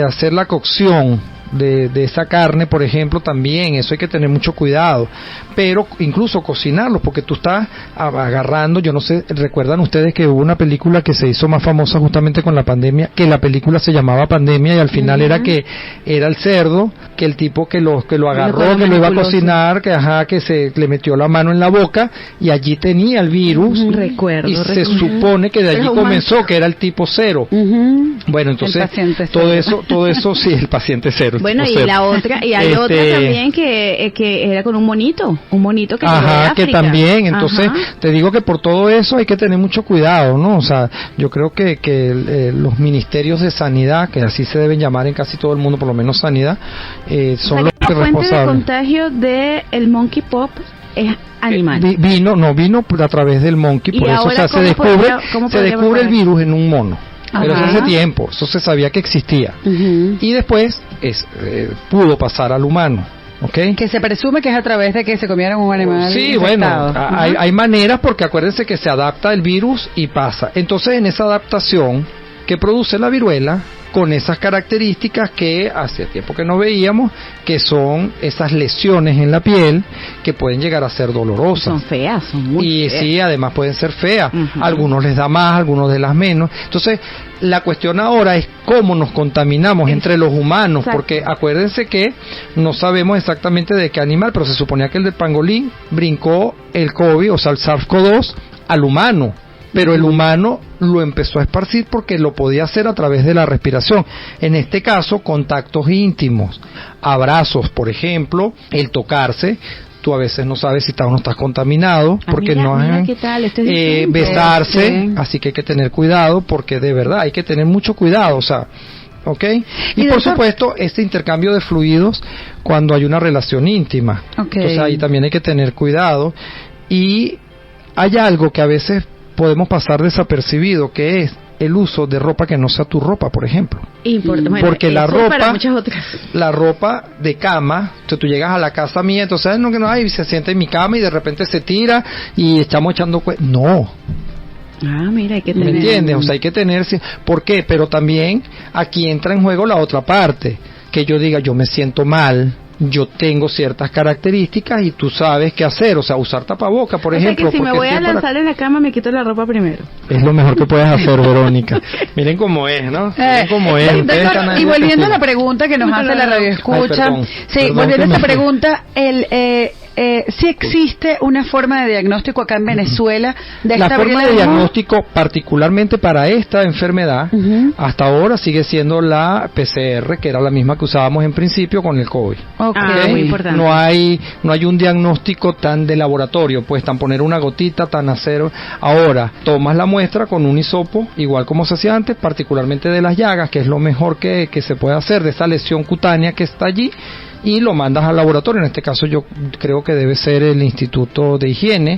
hacer la cocción de esa carne, por ejemplo, también eso hay que tener mucho cuidado, pero incluso cocinarlos, porque tú estás agarrando, yo no sé, ¿recuerdan ustedes que hubo una película que se hizo más famosa justamente con la pandemia, que la película se llamaba Pandemia, y al final era que era el cerdo, que el tipo que lo agarró, que lo iba a cocinar, que se le metió la mano en la boca y allí tenía el virus, se supone que de allí comenzó, que era el tipo 0. Bueno, entonces todo eso sí, el paciente 0. Bueno, y la otra, y hay otra también que era con un monito que que también, entonces te digo que por todo eso hay que tener mucho cuidado, ¿no? O sea, yo creo que los ministerios de sanidad, que así se deben llamar en casi todo el mundo, por lo menos sanidad, son los responsables. La fuente de contagio del monkeypox es animal. Vino a través del monkey, por eso se descubre el virus en un mono. Pero eso hace tiempo, eso se sabía que existía. Y después pudo pasar al humano. ¿Okay? Que se presume que es a través de que se comieron un animal. Sí, infectado. Bueno, hay maneras, porque acuérdense que se adapta el virus y pasa. Entonces, en esa adaptación que produce la viruela, con esas características que hace tiempo que no veíamos, que son esas lesiones en la piel que pueden llegar a ser dolorosas. Son feas, son muy feas. Sí, además pueden ser feas. Algunos les da más, algunos de las menos. Entonces, la cuestión ahora es cómo nos contaminamos entre los humanos, porque acuérdense que no sabemos exactamente de qué animal, pero se suponía que el del pangolín brincó el COVID, o sea, el SARS-CoV-2 al humano. Pero el humano lo empezó a esparcir porque lo podía hacer a través de la respiración. En este caso, contactos íntimos, abrazos, por ejemplo, el tocarse. Tú a veces no sabes si estás o no estás contaminado, porque mira qué tal, besarse, así que hay que tener cuidado, porque de verdad hay que tener mucho cuidado, o sea, ¿ok? Y por supuesto, este intercambio de fluidos cuando hay una relación íntima. Entonces ahí también hay que tener cuidado. Y hay algo que a veces podemos pasar desapercibido, que es el uso de ropa que no sea tu ropa, por ejemplo. Porque la ropa, para muchas otras. La ropa de cama, tú llegas a la casa mía, entonces se sienta en mi cama y de repente se tira y estamos echando no. Mira, hay que tener. ¿Me entiendes? O sea, hay que tener. ¿Por qué? Pero también aquí entra en juego la otra parte, que yo diga, yo me siento mal, yo tengo ciertas características y tú sabes qué hacer, o sea, usar tapaboca, por ejemplo. O sea, que si me voy a lanzar en la cama, me quito la ropa primero. Es lo mejor que puedes hacer, Verónica. Miren cómo es, ¿no? Miren cómo es. Y volviendo a la pregunta que nos hace la radio escucha, volviendo a esta pregunta, ¿sí existe una forma de diagnóstico acá en Venezuela de esta La forma de diagnóstico, particularmente para esta enfermedad, hasta ahora sigue siendo la PCR, que era la misma que usábamos en principio con el COVID. Muy importante. No hay un diagnóstico tan de laboratorio, pues tan poner una gotita, tan hacer. Ahora, tomas la muestra con un hisopo, igual como se hacía antes, particularmente de las llagas, que es lo mejor que se puede hacer, de esa lesión cutánea que está allí, y lo mandas al laboratorio. En este caso yo creo que debe ser el Instituto de Higiene,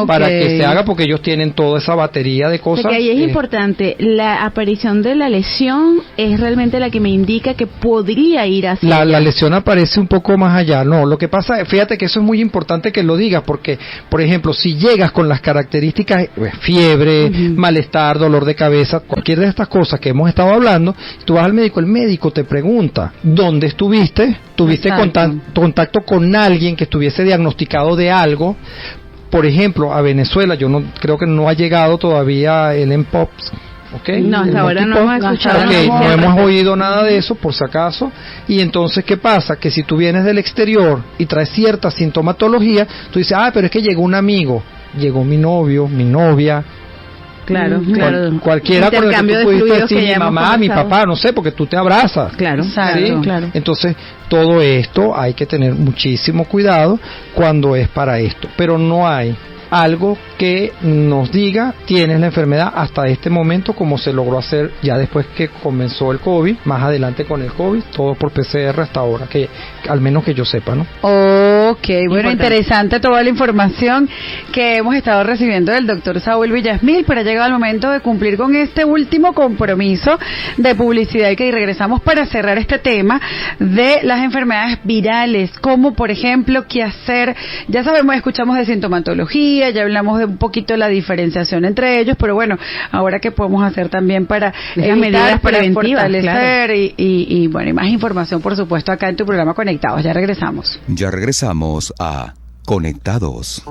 para que se haga, porque ellos tienen toda esa batería de cosas. Porque ahí es importante, la aparición de la lesión es realmente la que me indica que podría ir hacia la lesión aparece un poco más allá. No, lo que pasa, fíjate que eso es muy importante que lo digas, porque, por ejemplo, si llegas con las características, fiebre, malestar, dolor de cabeza, cualquier de estas cosas que hemos estado hablando, tú vas al médico, el médico te pregunta, ¿dónde estuviste? ¿Tuviste contacto con alguien que estuviese diagnosticado de algo? Por ejemplo, a Venezuela, yo no creo que no ha llegado todavía el Mpox. No, hasta ahora no hemos escuchado. No hemos oído nada de eso, por si acaso. Y entonces, ¿qué pasa? Que si tú vienes del exterior y traes cierta sintomatología, tú dices, pero es que llegó un amigo, llegó mi novio, mi novia. Claro. Cualquiera con el que tú pudiste decir, mi mamá, mi papá, no sé, porque tú te abrazas. Claro. Entonces, todo esto hay que tener muchísimo cuidado cuando es para esto. Pero no hay algo que nos diga tienes la enfermedad hasta este momento, como se logró hacer ya después que comenzó el COVID, más adelante con el COVID, todo por PCR hasta ahora, que al menos que yo sepa, ¿no? Bueno, interesante toda la información que hemos estado recibiendo del doctor Saúl Villasmil, pero ha llegado el momento de cumplir con este último compromiso de publicidad, y que regresamos para cerrar este tema de las enfermedades virales, como por ejemplo qué hacer. Ya sabemos, escuchamos de sintomatología, ya hablamos de un poquito de la diferenciación entre ellos, pero bueno, ahora qué podemos hacer también para medidas para preventivas, fortalecer, y bueno, y más información, por supuesto, acá en tu programa Conectados. Ya regresamos. Ya regresamos a Conectados.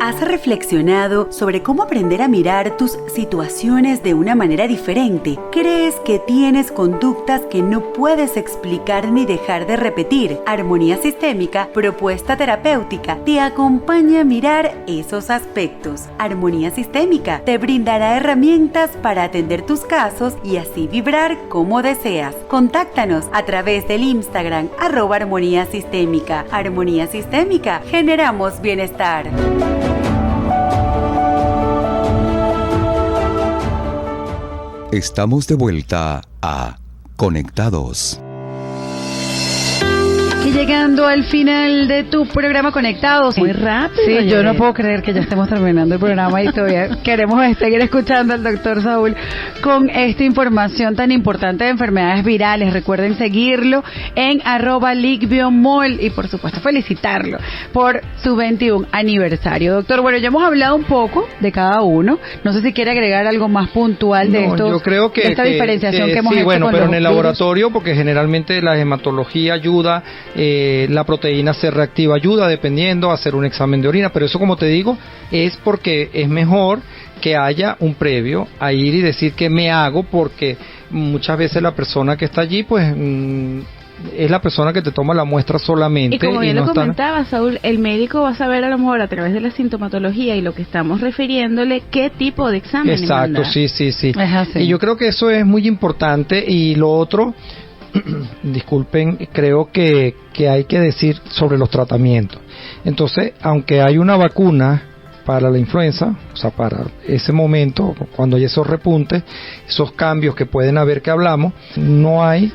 ¿Has reflexionado sobre cómo aprender a mirar tus situaciones de una manera diferente? ¿Crees que tienes conductas que no puedes explicar ni dejar de repetir? Armonía Sistémica, propuesta terapéutica, te acompaña a mirar esos aspectos. Armonía Sistémica te brindará herramientas para atender tus casos y así vibrar como deseas. Contáctanos a través del Instagram @Armonía Sistémica. Armonía Sistémica, generamos bienestar. Estamos de vuelta a Conectados. Y llegando al final de tu programa Conectados. Muy rápido. Sí, yo no puedo creer que ya estemos terminando el programa y todavía queremos seguir escuchando al doctor Saúl con esta información tan importante de enfermedades virales. Recuerden seguirlo en @LicBiomol y por supuesto felicitarlo por su 21 aniversario. Doctor, bueno, ya hemos hablado un poco de cada uno. No sé si quiere agregar algo más puntual de yo creo que, de esta diferenciación que hemos hecho. Sí, bueno, con pero los en el virus. laboratorio, porque generalmente la hematología ayuda, la proteína C reactiva ayuda, dependiendo, a hacer un examen de orina, pero eso, como te digo, es porque es mejor que haya un previo a ir y decir que me hago, porque muchas veces la persona que está allí, pues es la persona que te toma la muestra solamente. Y como bien no lo comentaba, Saúl, el médico va a saber a lo mejor a través de la sintomatología y lo que estamos refiriéndole qué tipo de examen. Exacto, sí. Es así. Y yo creo que eso es muy importante. Y lo otro, disculpen, creo que hay que decir sobre los tratamientos. Entonces, aunque hay una vacuna para la influenza, o sea, para ese momento, cuando hay esos repuntes, esos cambios que pueden haber que hablamos, no hay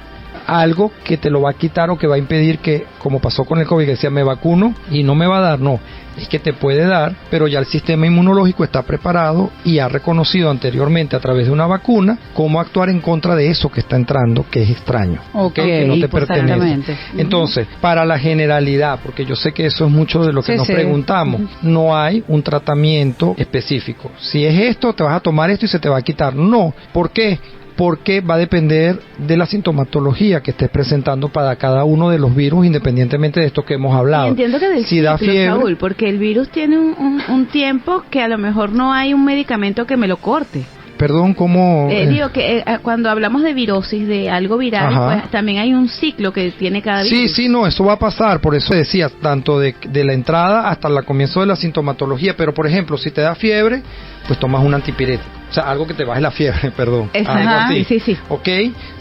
algo que te lo va a quitar o que va a impedir que, como pasó con el COVID, que decía me vacuno y no me va a dar. No, es que te puede dar, pero ya el sistema inmunológico está preparado y ha reconocido anteriormente a través de una vacuna cómo actuar en contra de eso que está entrando, que es extraño, que no te pertenece. Entonces, para la generalidad, porque yo sé que eso es mucho de lo que nos preguntamos, no hay un tratamiento específico. Si es esto, te vas a tomar esto y se te va a quitar. No, ¿por qué? Porque va a depender de la sintomatología que estés presentando para cada uno de los virus, independientemente de esto que hemos hablado. Y entiendo que del si da fiebre, Saúl, porque el virus tiene un tiempo que a lo mejor no hay un medicamento que me lo corte. Perdón, ¿cómo? Digo que cuando hablamos de virosis, de algo viral, pues también hay un ciclo que tiene cada virus. Sí, no, eso va a pasar, por eso decía, tanto de la entrada hasta el comienzo de la sintomatología, pero por ejemplo, si te da fiebre, pues tomas un antipirético, o sea, algo que te baje la fiebre, perdón. Algo así. Sí. Ok,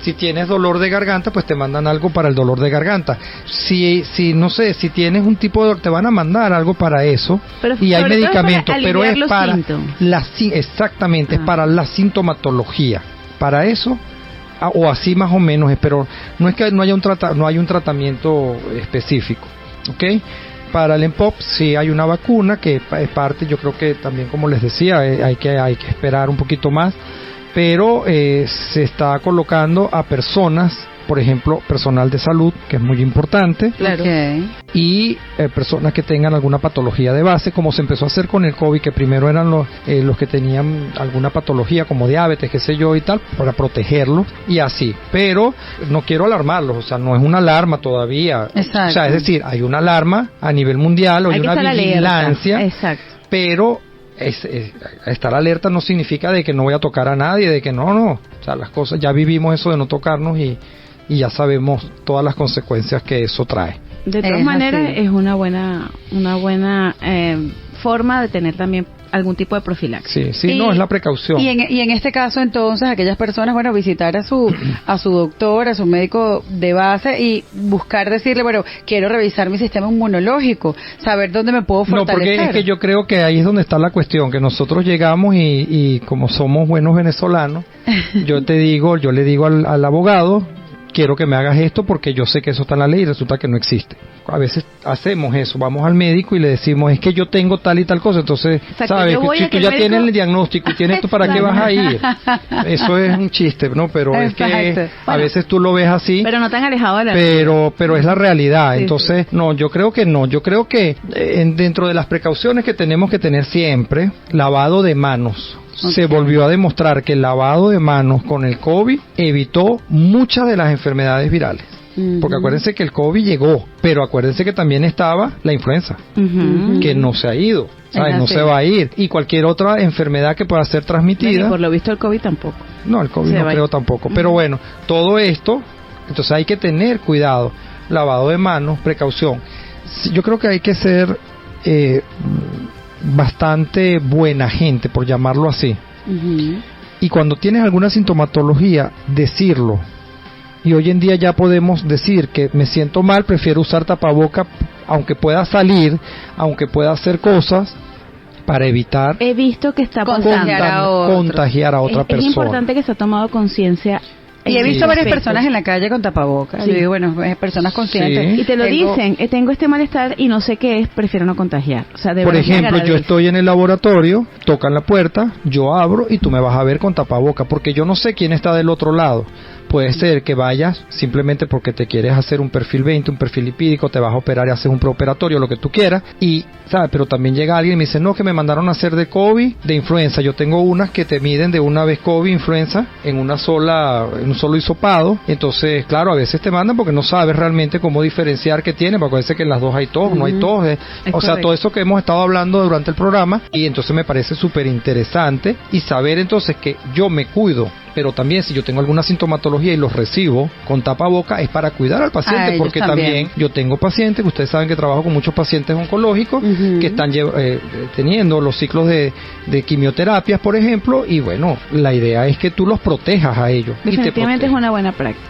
si tienes dolor de garganta, pues te mandan algo para el dolor de garganta. Si no sé, si tienes un tipo de, te van a mandar algo para eso, pero y hay medicamentos, pero es para exactamente, es para la sintomatología, para eso, o así más o menos, pero no es que no haya un tratamiento específico, ¿ok? Para el MPOP sí hay una vacuna que es parte, yo creo que también, como les decía, hay que esperar un poquito más, pero se está colocando a personas, por ejemplo, personal de salud, que es muy importante, claro. Y personas que tengan alguna patología de base, como se empezó a hacer con el COVID, que primero eran los que tenían alguna patología como diabetes, qué sé yo y tal, para protegerlos y así. Pero no quiero alarmarlos, o sea, no es una alarma todavía. Exacto. O sea, es decir, hay una alarma a nivel mundial, hay una vigilancia, pero estar alerta no significa de que no voy a tocar a nadie, de que no, o sea, las cosas, ya vivimos eso de no tocarnos y ya sabemos todas las consecuencias que eso trae. De todas maneras, es una buena forma de tener también algún tipo de profilaxis. Sí, no, es la precaución. Y en este caso, entonces, aquellas personas, bueno, visitar a su doctor, a su médico de base y buscar decirle, bueno, quiero revisar mi sistema inmunológico, saber dónde me puedo fortalecer. No, porque es que yo creo que ahí es donde está la cuestión, que nosotros llegamos y como somos buenos venezolanos, yo le digo al abogado, quiero que me hagas esto porque yo sé que eso está en la ley y resulta que no existe. A veces hacemos eso, vamos al médico y le decimos, es que yo tengo tal y tal cosa, entonces, ¿sabes? Si tú ya tienes el diagnóstico y tienes esto, ¿para qué vas a ir? Eso es un chiste, ¿no? Pero es que a veces tú lo ves así. Pero no tan alejado de la realidad. Pero es la realidad. Entonces, no, yo creo que no. Yo creo que dentro de las precauciones que tenemos que tener siempre, lavado de manos. Se volvió a demostrar que el lavado de manos con el COVID evitó muchas de las enfermedades virales. Porque acuérdense que el COVID llegó, pero acuérdense que también estaba la influenza, que no se ha ido, ¿sabes? No se va a ir. Y cualquier otra enfermedad que pueda ser transmitida. Y por lo visto el COVID tampoco. No, el COVID no creo tampoco. Pero bueno, todo esto, entonces hay que tener cuidado. Lavado de manos, precaución. Yo creo que hay que ser bastante buena gente, por llamarlo así. Y cuando tienes alguna sintomatología, decirlo. Y hoy en día ya podemos decir que me siento mal, prefiero usar tapaboca, aunque pueda salir, aunque pueda hacer cosas, para evitar he visto que está contagiar a otra persona. Es importante que se ha tomado conciencia Y he visto varias personas en la calle con tapabocas. Sí. Yo digo, bueno, personas conscientes. Sí. Y te lo dicen, tengo este malestar y no sé qué es, prefiero no contagiar. O sea, de por ejemplo, yo estoy en el laboratorio, tocan la puerta, yo abro y tú me vas a ver con tapabocas, porque yo no sé quién está del otro lado. Puede ser que vayas simplemente porque te quieres hacer un perfil 20, un perfil lipídico, te vas a operar y haces un preoperatorio, lo que tú quieras, y ¿sabes? Pero también llega alguien y me dice, no, que me mandaron a hacer de COVID, de influenza. Yo tengo unas que te miden de una vez COVID, influenza, en un solo hisopado. Entonces, claro, a veces te mandan porque no sabes realmente cómo diferenciar qué tiene, porque parece que en las dos hay tos, no hay tos. O sea, todo eso que hemos estado hablando durante el programa, y entonces me parece súper interesante, y saber entonces que yo me cuido, pero también si yo tengo alguna sintomatología y los recibo con tapaboca es para cuidar al paciente, porque también yo tengo pacientes, que ustedes saben que trabajo con muchos pacientes oncológicos que están teniendo los ciclos de quimioterapias, por ejemplo, y bueno, la idea es que tú los protejas a ellos. Definitivamente es una buena práctica.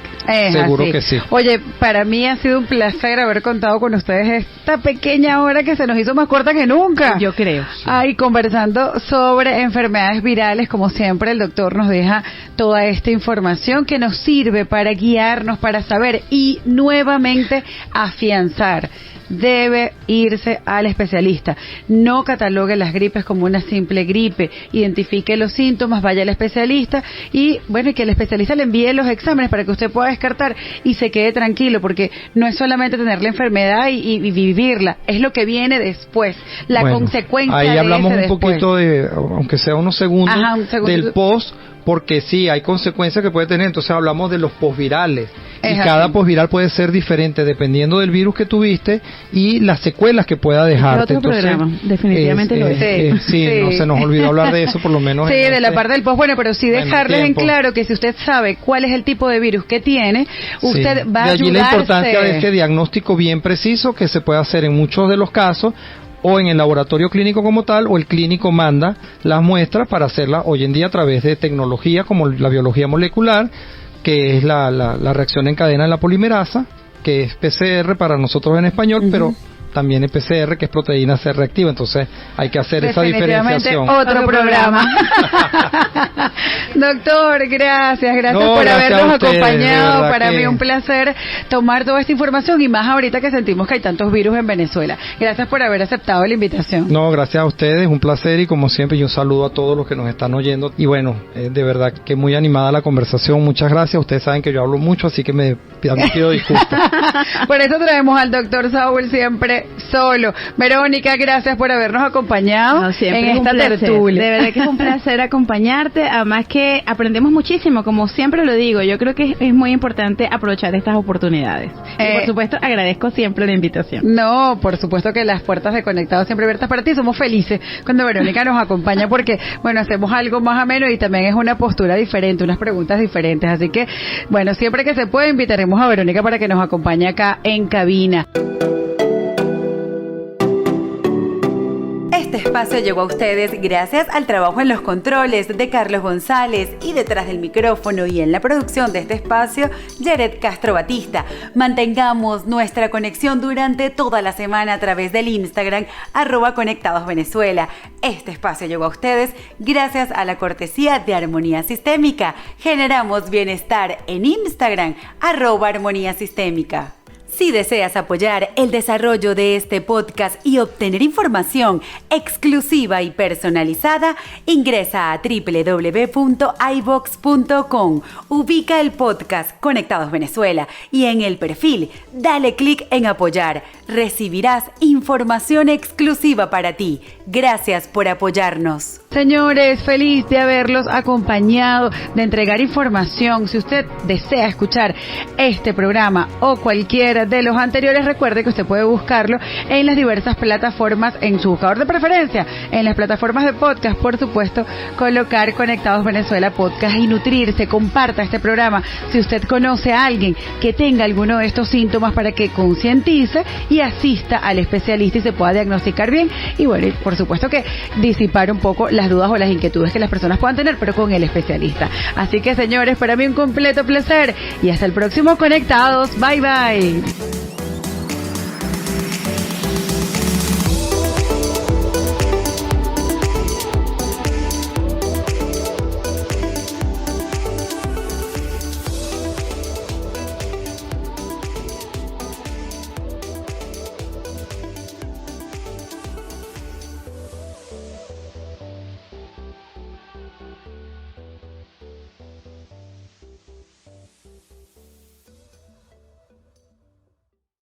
Seguro que sí. Oye, para mí ha sido un placer haber contado con ustedes esta pequeña hora que se nos hizo más corta que nunca. Yo creo. Ay, conversando sobre enfermedades virales, como siempre el doctor nos deja toda esta información que nos sirve para guiarnos, para saber y nuevamente afianzar. Debe irse al especialista. No catalogue las gripes como una simple gripe. Identifique los síntomas, vaya al especialista y, bueno, que el especialista le envíe los exámenes para que usted pueda descartar y se quede tranquilo, porque no es solamente tener la enfermedad y vivirla, es lo que viene después, la consecuencia de ese después. Ahí hablamos un poquito de, aunque sea unos segundos, del post, porque sí, hay consecuencias que puede tener. Entonces hablamos de los posvirales. Y cada posviral puede ser diferente dependiendo del virus que tuviste y las secuelas que pueda dejarte. Otro programa, definitivamente lo es. Sí, no se nos olvidó hablar de eso, por lo menos. Sí, de la parte del post. Bueno, pero sí dejarles en claro que si usted sabe cuál es el tipo de virus que tiene, usted va a ayudarse. De allí la importancia de este diagnóstico bien preciso que se puede hacer en muchos de los casos, o en el laboratorio clínico como tal, o el clínico manda las muestras para hacerlas hoy en día a través de tecnología como la biología molecular, que es la reacción en cadena de la polimerasa, que es PCR para nosotros en español, pero también es PCR, que es proteína C reactiva. Entonces hay que hacer esa diferenciación. Otro programa. Doctor, gracias por habernos acompañado. Para mí un placer tomar toda esta información, y más ahorita que sentimos que hay tantos virus en Venezuela. Gracias por haber aceptado la invitación. No, gracias a ustedes, un placer, y como siempre yo un saludo a todos los que nos están oyendo, y bueno, de verdad que muy animada la conversación. Muchas gracias. Ustedes saben que yo hablo mucho, así que me pido disculpas. Por eso traemos al doctor Saúl siempre solo. Verónica, gracias por habernos acompañado en esta tertulia. De verdad que es un placer acompañarte, además que aprendemos muchísimo, como siempre lo digo. Yo creo que es muy importante aprovechar estas oportunidades. Y por supuesto, agradezco siempre la invitación. No, por supuesto que las puertas de Conectados siempre abiertas para ti. Somos felices cuando Verónica nos acompaña, porque, bueno, hacemos algo más ameno y también es una postura diferente, unas preguntas diferentes. Así que, bueno, siempre que se pueda, invitaremos a Verónica para que nos acompañe acá en cabina. Este espacio llegó a ustedes gracias al trabajo en los controles de Carlos González, y detrás del micrófono y en la producción de este espacio, Jared Castro Batista. Mantengamos nuestra conexión durante toda la semana a través del Instagram @conectadosvenezuela. Este espacio llegó a ustedes gracias a la cortesía de Armonía Sistémica. Generamos bienestar en Instagram @Armonía Sistémica. Si deseas apoyar el desarrollo de este podcast y obtener información exclusiva y personalizada, ingresa a www.ivox.com, ubica el podcast Conectados Venezuela y en el perfil dale clic en apoyar. Recibirás información exclusiva para ti. Gracias por apoyarnos. Señores, feliz de haberlos acompañado, de entregar información. Si usted desea escuchar este programa o cualquiera de los anteriores, recuerde que usted puede buscarlo en las diversas plataformas, en su buscador de preferencia, en las plataformas de podcast, por supuesto, colocar Conectados Venezuela Podcast y nutrirse. Comparta este programa si usted conoce a alguien que tenga alguno de estos síntomas, para que concientice y asista al especialista y se pueda diagnosticar bien. Y bueno, por supuesto que disipar un poco las dudas o las inquietudes que las personas puedan tener, pero con el especialista. Así que, señores, para mí un completo placer, y hasta el próximo Conectados. Bye bye.